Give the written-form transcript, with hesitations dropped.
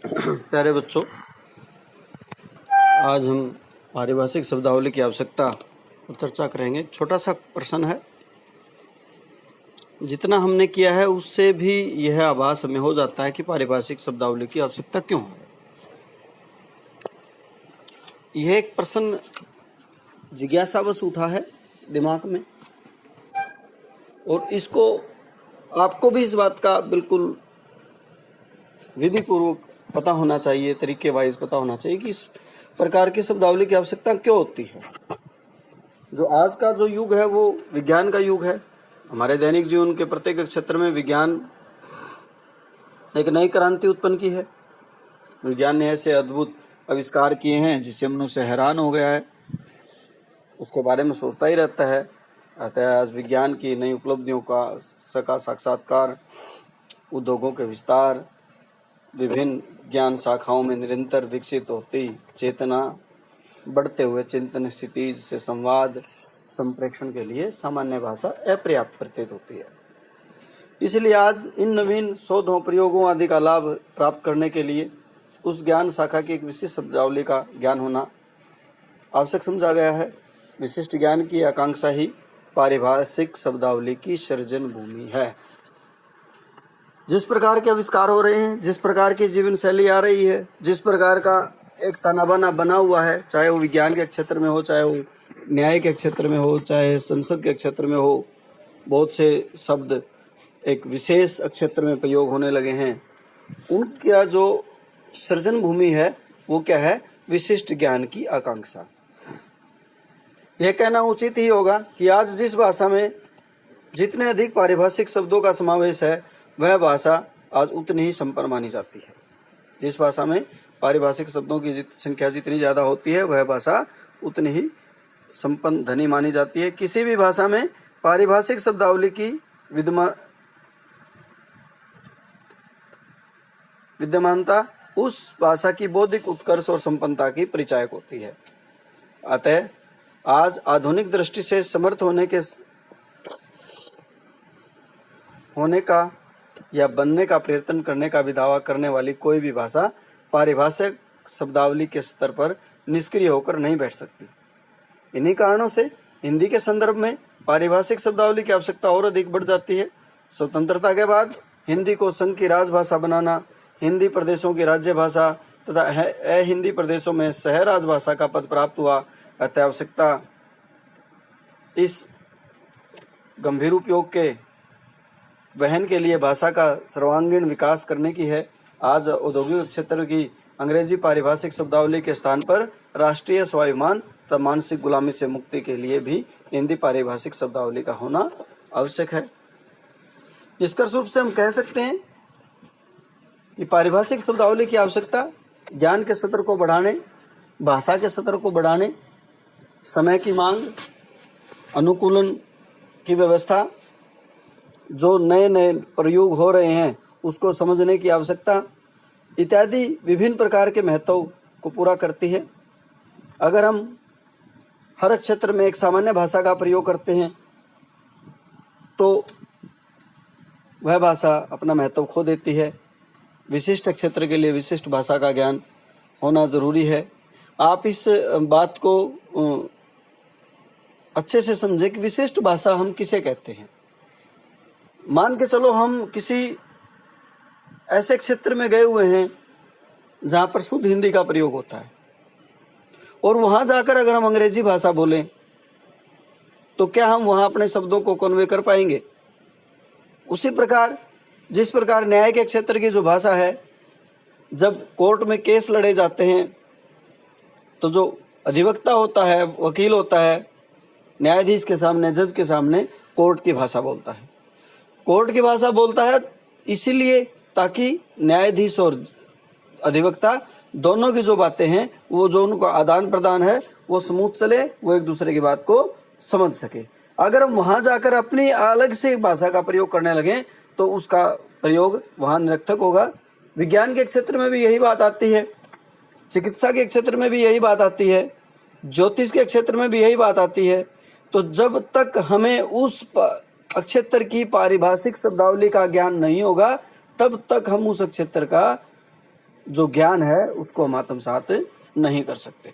प्यारे बच्चों, आज हम पारिभाषिक शब्दावली की आवश्यकता पर चर्चा करेंगे। छोटा सा प्रश्न है, जितना हमने किया है उससे भी यह आभास हमें हो जाता है कि पारिभाषिक शब्दावली की आवश्यकता क्यों है। यह एक प्रश्न जिज्ञासावश उठा है दिमाग में, और इसको आपको भी इस बात का बिल्कुल विधि पूर्वक पता होना चाहिए, तरीके वाइज पता होना चाहिए कि इस प्रकार की शब्दावली की आवश्यकता क्यों होती है। जो आज का जो युग है वो विज्ञान का युग है। हमारे दैनिक जीवन के प्रत्येक क्षेत्र में विज्ञान एक नई क्रांति उत्पन्न की है। विज्ञान ने ऐसे अद्भुत आविष्कार किए हैं जिससे मनुष्य हैरान हो गया है, उसके बारे में सोचता ही रहता है। अतः आज विज्ञान की नई उपलब्धियों का साक्षात्कार, उद्योगों के विस्तार, विभिन्न ज्ञान शाखाओं में निरंतर विकसित होती चेतना, बढ़ते हुए चिंतन स्थिति से संवाद संप्रेषण के लिए सामान्य भाषा अपर्याप्त प्रतीत होती है। इसलिए आज इन नवीन शोधों, प्रयोगों आदि का लाभ प्राप्त करने के लिए उस ज्ञान शाखा की एक विशिष्ट शब्दावली का ज्ञान होना आवश्यक समझा गया है। विशिष्ट ज्ञान की आकांक्षा ही पारिभाषिक शब्दावली की सृजन भूमि है। जिस प्रकार के आविष्कार हो रहे हैं, जिस प्रकार की जीवन शैली आ रही है, जिस प्रकार का एक तनाबाना बना हुआ है, चाहे वो विज्ञान के क्षेत्र में हो, चाहे वो न्याय के क्षेत्र में हो, चाहे संसद के क्षेत्र में हो, बहुत से शब्द एक विशेष क्षेत्र में प्रयोग होने लगे हैं। उनका जो सृजन भूमि है वो क्या है? विशिष्ट ज्ञान की आकांक्षा। यह कहना उचित ही होगा कि आज जिस भाषा में जितने अधिक पारिभाषिक शब्दों का समावेश है वह भाषा आज उतनी ही संपन्न मानी जाती है। जिस भाषा में पारिभाषिक शब्दों की संख्या जितनी ज़्यादा होती है वह भाषा उतनी ही संपन्न धनी मानी जाती है। किसी भी भाषा में पारिभाषिक शब्दावली की विद्यमानता उस भाषा की बौद्धिक उत्कर्ष और संपन्नता की परिचायक होती है। अतः आज आधुनिक दृष्टि से समर्थ होने का या बनने का प्रयत्न करने का भी दावा करने वाली कोई भी भाषा पारिभाषिक शब्दावली के स्तर पर निष्क्रिय होकर नहीं बैठ सकती। इन्हीं कारणों से हिंदी के संदर्भ में पारिभाषिक शब्दावली की आवश्यकता और अधिक बढ़ जाती है। स्वतंत्रता के बाद हिंदी को संघ की राजभाषा बनाना, हिंदी प्रदेशों की राज्य भाषा तथा हिंदी प्रदेशों में सह राजभाषा का पद प्राप्त हुआ। अतः आवश्यकता इस गंभीर उपयोग के वहन के लिए भाषा का सर्वांगीण विकास करने की है। आज औद्योगिक क्षेत्र की अंग्रेजी पारिभाषिक शब्दावली के स्थान पर राष्ट्रीय स्वाभिमान तथा मानसिक गुलामी से मुक्ति के लिए भी हिंदी पारिभाषिक शब्दावली का होना आवश्यक है। निष्कर्ष रूप से हम कह सकते हैं कि पारिभाषिक शब्दावली की आवश्यकता ज्ञान के स्तर को बढ़ाने, भाषा के स्तर को बढ़ाने, समय की मांग, अनुकूलन की व्यवस्था, जो नए नए प्रयोग हो रहे हैं उसको समझने की आवश्यकता इत्यादि विभिन्न प्रकार के महत्व को पूरा करती है। अगर हम हर क्षेत्र में एक सामान्य भाषा का प्रयोग करते हैं तो वह भाषा अपना महत्व खो देती है। विशिष्ट क्षेत्र के लिए विशिष्ट भाषा का ज्ञान होना जरूरी है। आप इस बात को अच्छे से समझें कि विशिष्ट भाषा हम किसे कहते हैं। मान के चलो हम किसी ऐसे क्षेत्र में गए हुए हैं जहाँ पर शुद्ध हिंदी का प्रयोग होता है, और वहाँ जाकर अगर हम अंग्रेजी भाषा बोलें तो क्या हम वहाँ अपने शब्दों को कन्वे कर पाएंगे? उसी प्रकार जिस प्रकार न्याय के क्षेत्र की जो भाषा है, जब कोर्ट में केस लड़े जाते हैं तो जो अधिवक्ता होता है, वकील होता है, न्यायाधीश के सामने, जज के सामने कोर्ट की भाषा बोलता है। कोर्ट की भाषा बोलता है इसीलिए ताकि न्यायाधीश और अधिवक्ता दोनों की जो बातें हैं, वो जो उनका आदान प्रदान है वो स्मूथ चले, वो एक दूसरे की बात को समझ सके। अगर हम वहाँ जाकर अपनी अलग से भाषा का प्रयोग करने लगें तो उसका प्रयोग वहाँ निरर्थक होगा। विज्ञान के क्षेत्र में भी यही बात आती है, चिकित्सा के क्षेत्र में भी यही बात आती है, ज्योतिष के क्षेत्र में भी यही बात आती है। तो जब तक हमें उस क्षेत्र की पारिभाषिक शब्दावली का ज्ञान नहीं होगा तब तक हम उस क्षेत्र का जो ज्ञान है उसको हम आत्मसात नहीं कर सकते।